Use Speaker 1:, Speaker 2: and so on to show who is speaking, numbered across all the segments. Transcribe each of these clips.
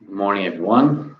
Speaker 1: Good morning, everyone.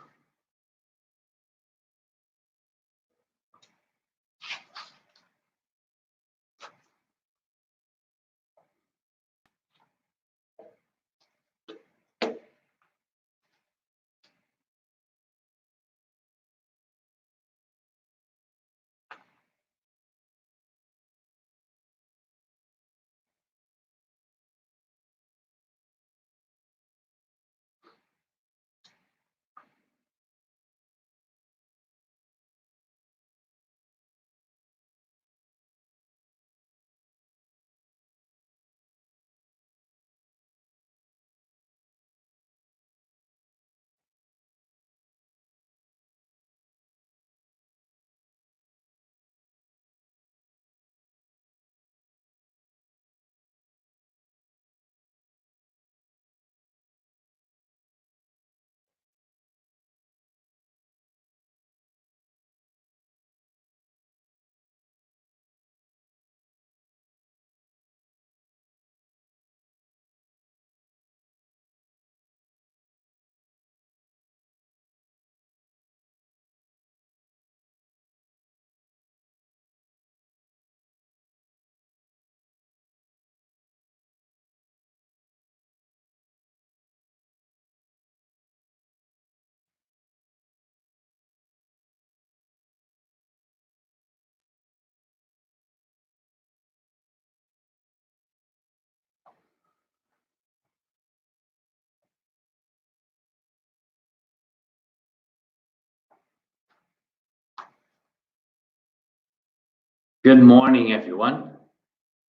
Speaker 1: Good morning, everyone.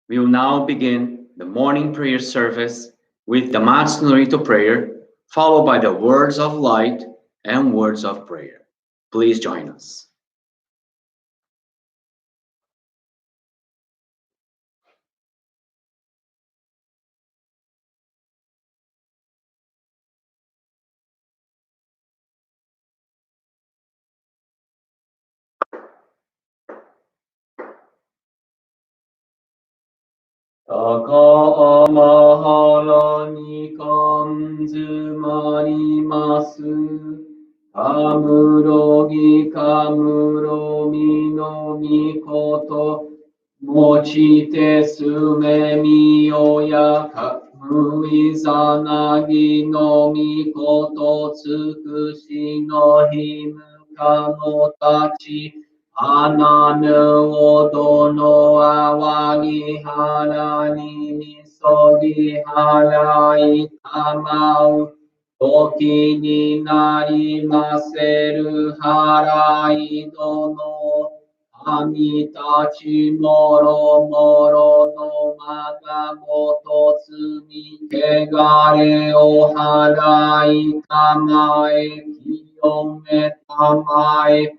Speaker 1: We will now begin the morning prayer service with the Matsunorito prayer, followed by the words of light and words of prayer. Please join us. 高原に感づまります。かむろぎかむろみのみこと、もちてすめみよやかむいざなぎのみこと、つくしのひむかのたち、花ぬおどのあわぎはらにみそぎはらいたまう。時になりませるはらいどの。神たちもろもろのまがごと罪けがれを払いたまえ、清めたまえ。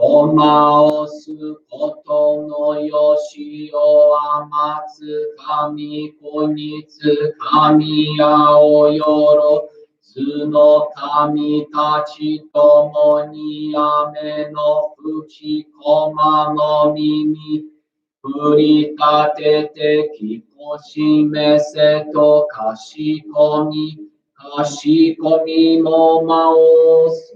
Speaker 1: とまおすことのよしをあまつ神子につ神やおよろずの神たちともに雨のふちこまの耳振り立ててきこしめせとかしこみもまおす。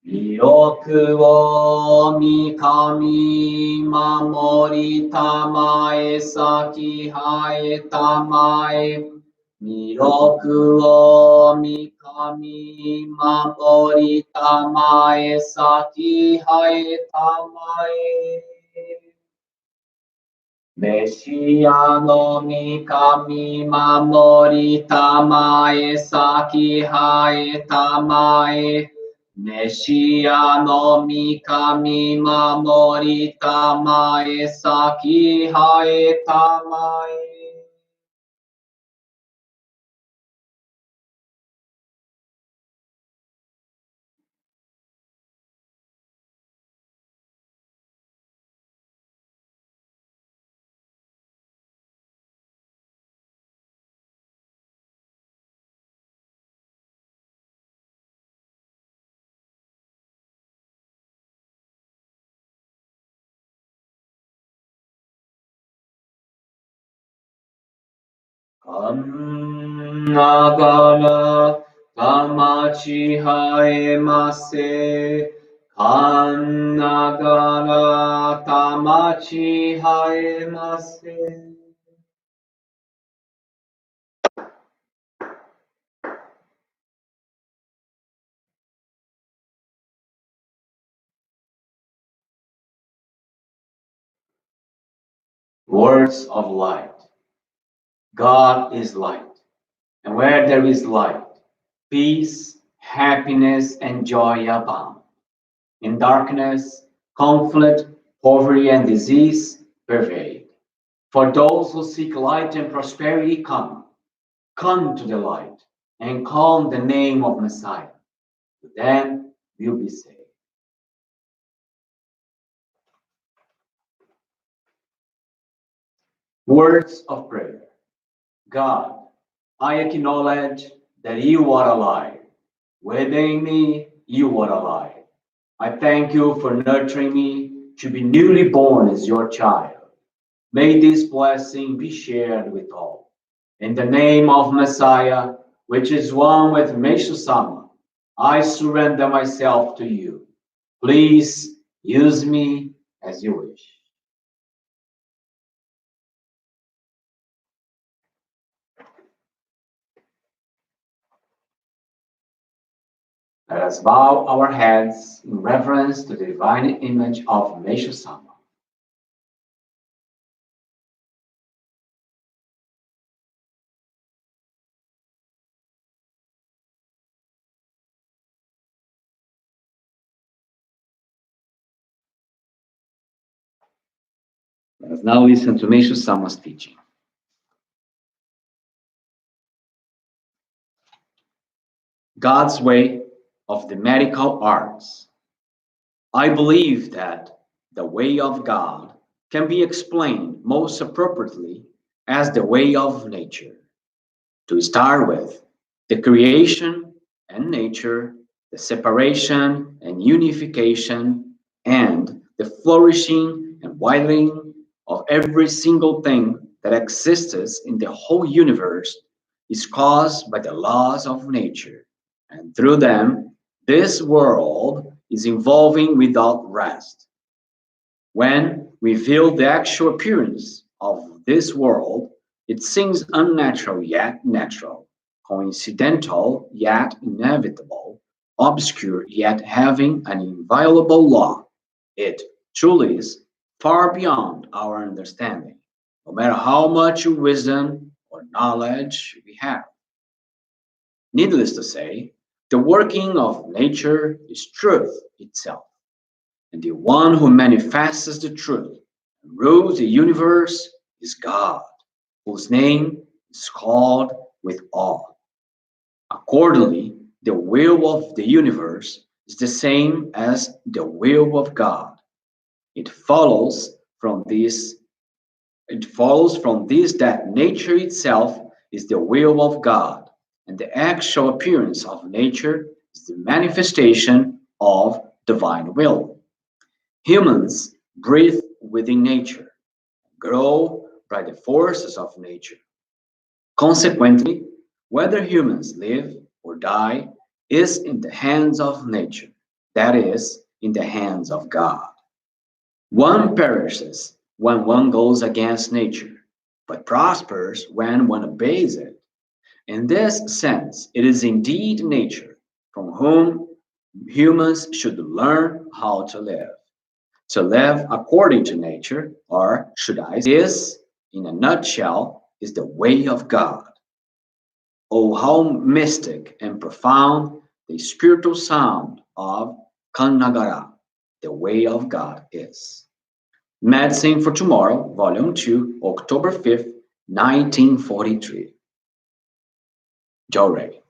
Speaker 1: 記録を見神守りたまえ、咲き生えたまえ、弥勒を三神守りたまえ先生えたまえ。メシアの御神守りたまえ先生えたまえ。メシアの御神守りたまえ先生えたまえ。かんながらたまちはえませ。かんながらたまちはえませ。Words of light. God is light. And where there is light, peace, happiness, and joy abound. In darkness, conflict, poverty, and disease pervade. For those who seek light and prosperity, come to the light and call on the name of Messiah. Then you'll be saved. Words of prayer. God, I acknowledge that you are alive. Within me, you are alive. I thank you for nurturing me to be newly born as your child. May this blessing be shared with all. In the name of Messiah, which is one with Meishu-sama, I surrender myself to you. Please use me as you wish. Let us bow our heads in reverence to the divine image of Meishu-sama. Let us now listen to Meishu-sama's teaching. God's way of the medical arts. I believe that the way of God can be explained most appropriately as the way of nature. To start with, the creation and nature, the separation and unification, and the flourishing and widening of every single thing that exists in the whole universe is caused by the laws of nature, and through them, this world is evolving without rest. When we view the actual appearance of this world, it seems unnatural yet natural, coincidental yet inevitable, obscure yet having an inviolable law. It truly is far beyond our understanding, no matter how much wisdom or knowledge we have. Needless to say, the working of nature is truth itself. And the one who manifests the truth and rules the universe is God, whose name is called with awe. Accordingly, the will of the universe is the same as the will of God. It follows from this that nature itself is the will of God, and the actual appearance of nature is the manifestation of divine will. Humans breathe within nature, grow by the forces of nature. Consequently, whether humans live or die is in the hands of nature, that is, in the hands of God. One perishes when one goes against nature, but prospers when one obeys it. In this sense, it is indeed nature from whom humans should learn how to live. To live according to nature, or should I say, is, in a nutshell, is the way of God. Oh, how mystic and profound the spiritual sound of Kannagara, the way of God, is. Medicine for Tomorrow, Volume 2, October 5th, 1943. Joe Ray.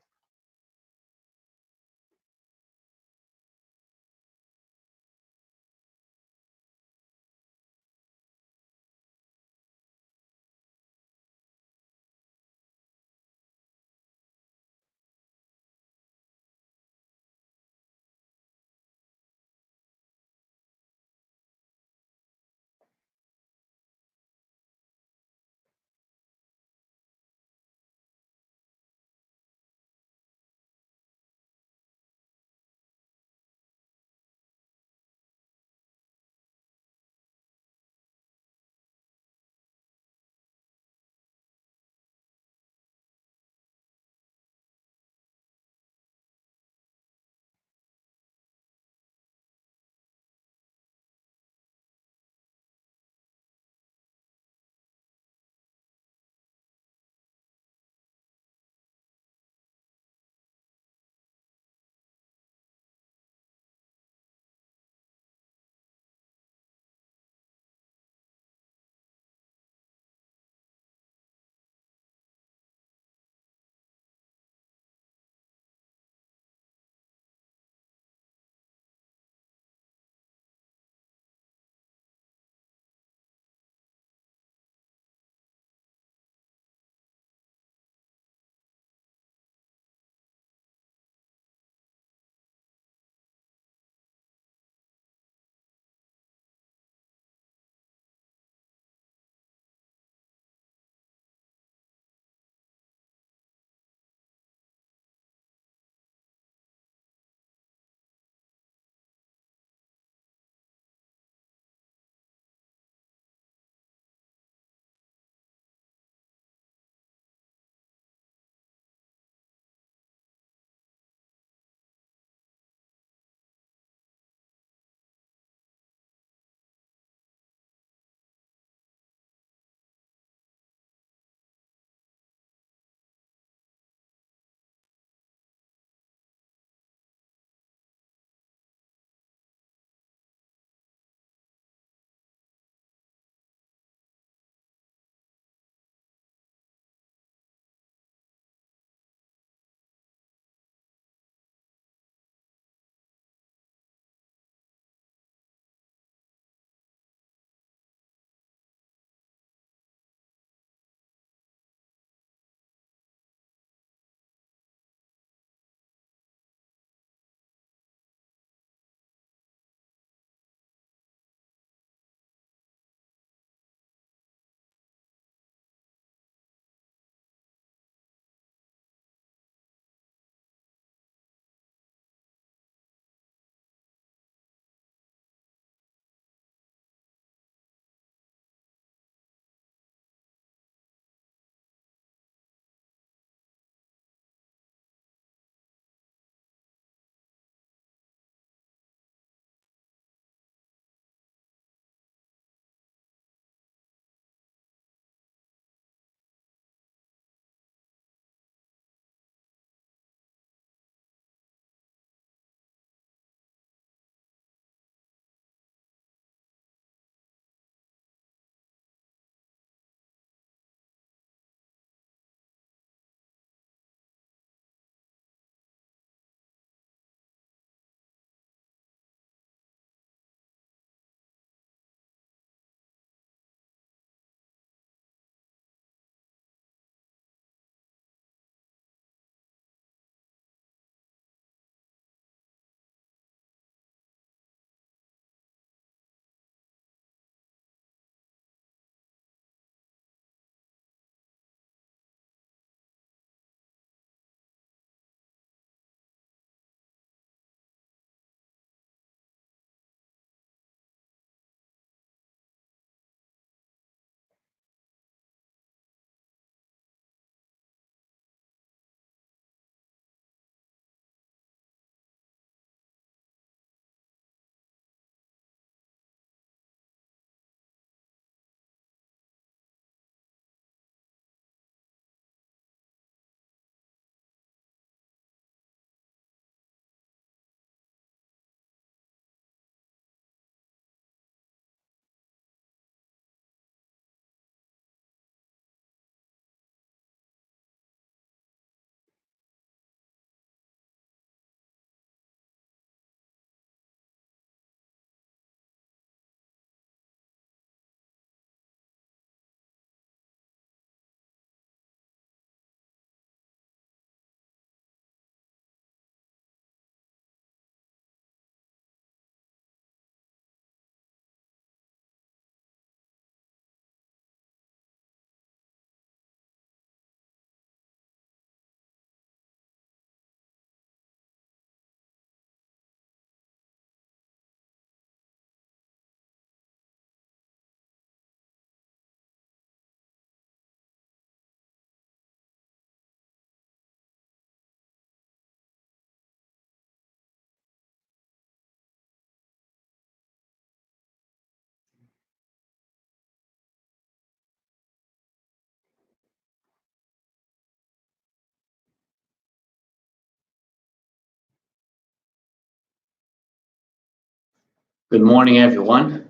Speaker 1: Good morning, everyone.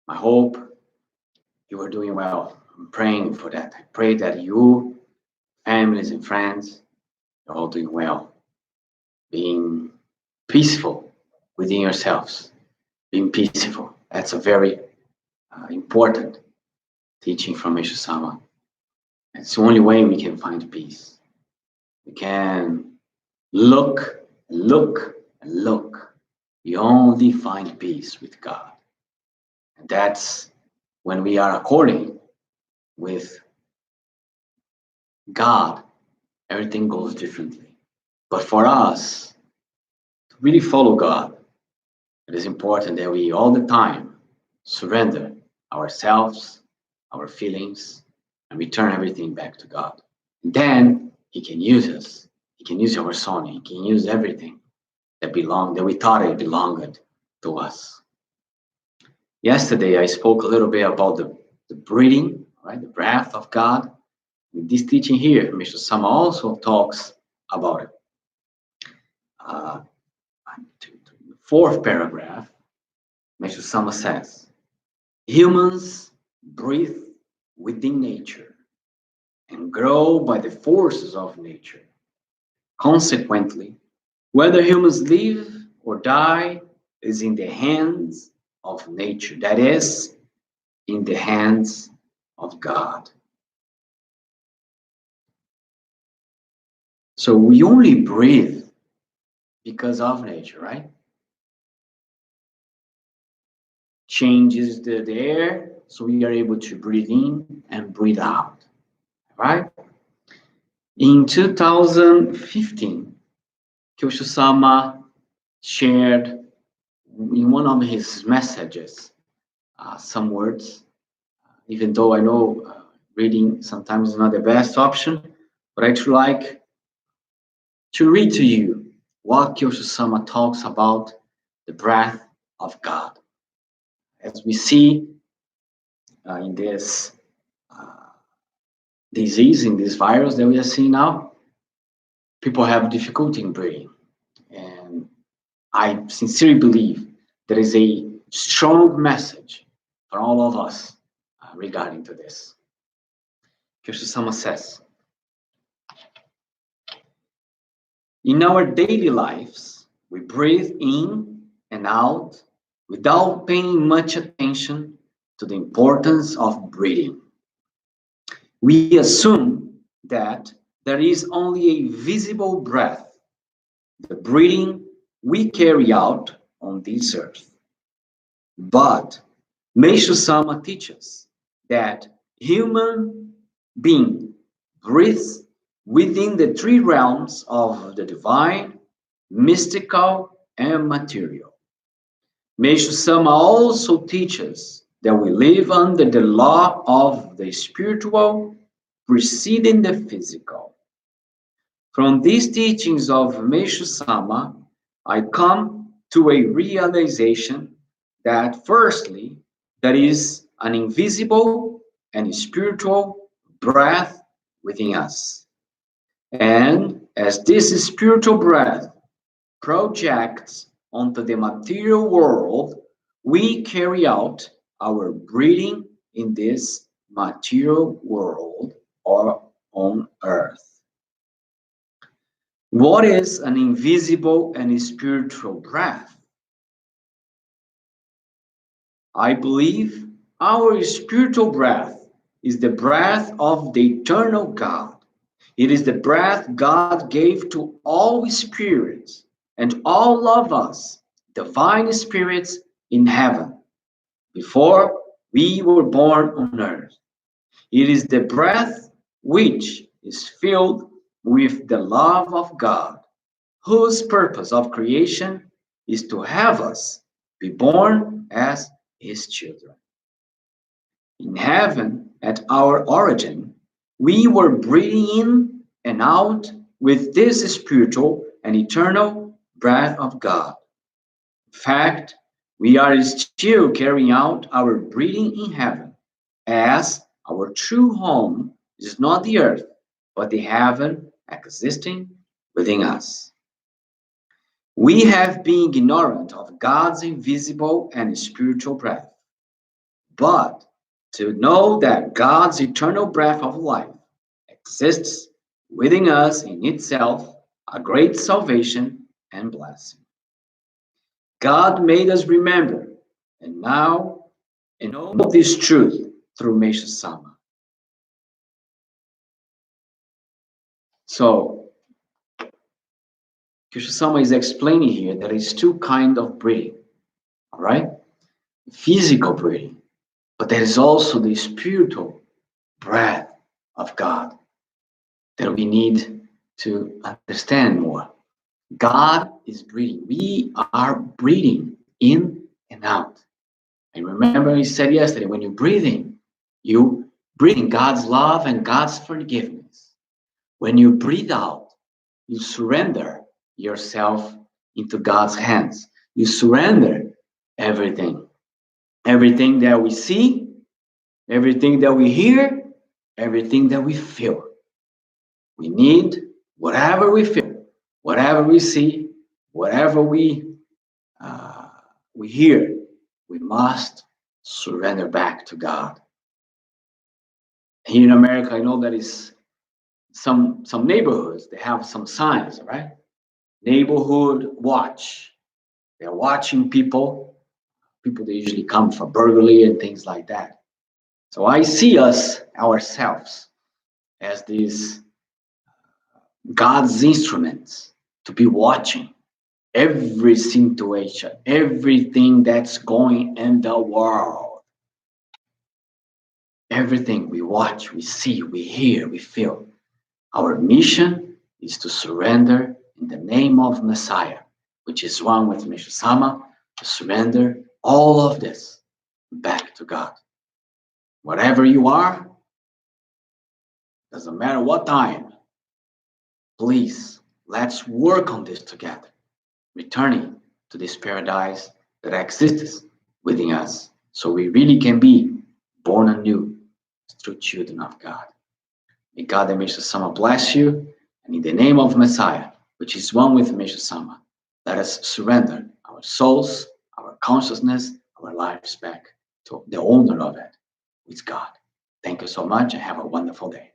Speaker 1: I hope you are doing well. I'm praying for that. I pray that you, families, and friends are all doing well, being peaceful within yourselves, being peaceful. That's a very important teaching from Meishu-sama. It's the only way we can find peace. We can look, look, and look. We only find peace with God. And that's when we are according with God, everything goes differently. But for us to really follow God, it is important that we all the time surrender ourselves, our feelings, and return everything back to God. And then He can use us. He can use our soul. He can use everything that we thought it belonged to us. Yesterday, I spoke a little bit about the breathing, right? The breath of God. In this teaching here, Meishu-sama also talks about it. The fourth paragraph, Meishu-sama says, humans breathe within nature and grow by the forces of nature. Consequently, whether humans live or die is in the hands of nature, that is, in the hands of God. So we only breathe because of nature, right? Changes the air, so we are able to breathe in and breathe out, right? In 2015, Kyosho-sama shared in one of his messages some words, even though I know reading sometimes is not the best option, but I'd like to read to you what Kyosho-sama talks about the breath of God. As we see in this disease, in this virus that we are seeing now, people have difficulty in breathing. And I sincerely believe there is a strong message for all of us regarding to this. Kyosho-sama says, in our daily lives, we breathe in and out without paying much attention to the importance of breathing. We assume that there is only a visible breath, the breathing we carry out on this earth. But Meishu-sama teaches that human being breathes within the three realms of the divine, mystical, and material. Meishu-sama also teaches that we live under the law of the spiritual preceding the physical. From these teachings of Meishu-sama, I come to a realization that firstly, there is an invisible and spiritual breath within us. And as this spiritual breath projects onto the material world, we carry out our breathing in this material world or on earth. What is an invisible and spiritual breath? I believe our spiritual breath is the breath of the eternal God. It is the breath God gave to all spirits and all of us, divine spirits in heaven, before we were born on earth. It is the breath which is filled with the love of God, whose purpose of creation is to have us be born as His children. In heaven, at our origin, we were breathing in and out with this spiritual and eternal breath of God. In fact, we are still carrying out our breathing in heaven, as our true home is not the earth, but the heaven existing within us.
Speaker 2: We have been ignorant of God's invisible and spiritual breath, but to know that God's eternal breath of life exists within us in itself, a great salvation and blessing. God made us remember, and now and know this truth through Meishu-sama. So, Meishu-sama is explaining here that it's two kinds of breathing, all right? Physical breathing, but there is also the spiritual breath of God that we need to understand more. God is breathing. We are breathing in and out. And remember, he said yesterday, when you breathe in, you breathe in God's love and God's forgiveness. When you breathe out, you surrender yourself into God's hands. You surrender everything. Everything that we see, everything that we hear, everything that we feel. We need whatever we feel, whatever we see, whatever we hear, we must surrender back to God. Here in America, I know that is some neighborhoods, they have some signs, right? Neighborhood watch. They're watching people. People, they usually come for burglary and things like that. So I see us, ourselves, as these God's instruments to be watching every situation, everything that's going in the world. Everything we watch, we see, we hear, we feel. Our mission is to surrender in the name of Messiah, which is one with Meishu-sama, to surrender all of this back to God. Whatever you are, doesn't matter what time, please, let's work on this together, returning to this paradise that exists within us, so we really can be born anew through children of God. May God and Meishu-sama bless you, and in the name of Messiah, which is one with Meishu-sama, let us surrender our souls, our consciousness, our lives back to the owner of it, with God. Thank you so much and have a wonderful day.